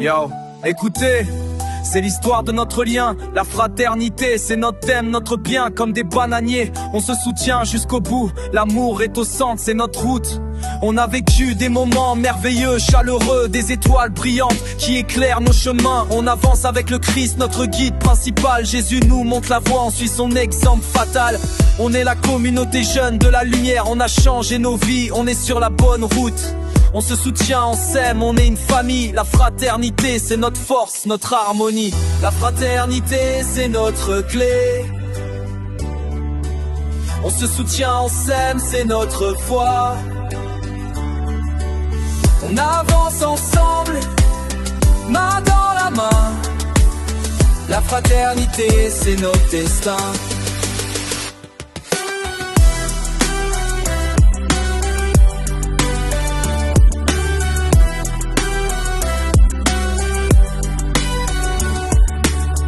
Yo, écoutez, c'est l'histoire de notre lien, la fraternité, c'est notre thème, notre bien, comme des bananiers, on se soutient jusqu'au bout, l'amour est au centre, c'est notre route. On a vécu des moments merveilleux, chaleureux, des étoiles brillantes qui éclairent nos chemins. On avance avec le Christ, notre guide principal. Jésus nous montre la voie, on suit son exemple fatal. On est la communauté jeune de la lumière, on a changé nos vies, on est sur la bonne route. On se soutient, on s'aime, on est une famille. La fraternité, c'est notre force, notre harmonie. La fraternité, c'est notre clé. On se soutient, on s'aime, c'est notre foi. On avance ensemble, main dans la main. La fraternité, c'est notre destin.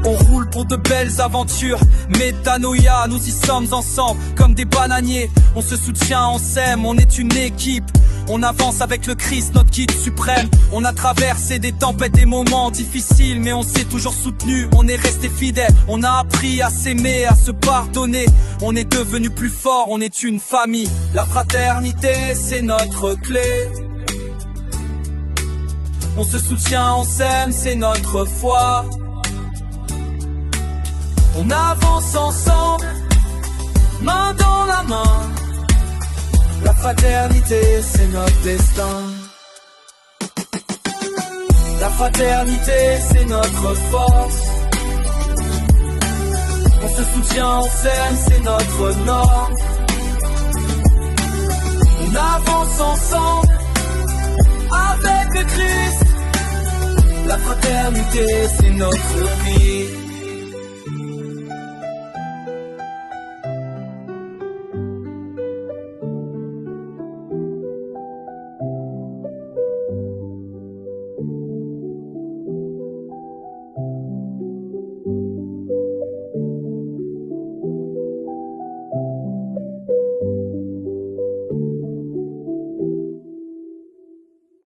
On roule pour de belles aventures, métanoïa, nous y sommes ensemble, comme des bananiers. On se soutient, on s'aime, on est une équipe. On avance avec le Christ, notre guide suprême. On a traversé des tempêtes, des moments difficiles, mais on s'est toujours soutenu, on est resté fidèle. On a appris à s'aimer, à se pardonner. On est devenu plus fort, on est une famille. La fraternité, c'est notre clé. On se soutient, on s'aime, c'est notre foi. On avance ensemble, main dans la main. La fraternité, c'est notre destin. La fraternité, c'est notre force. On se soutient, on s'aime, c'est notre norme. On avance ensemble, avec le Christ. La fraternité, c'est notre vie.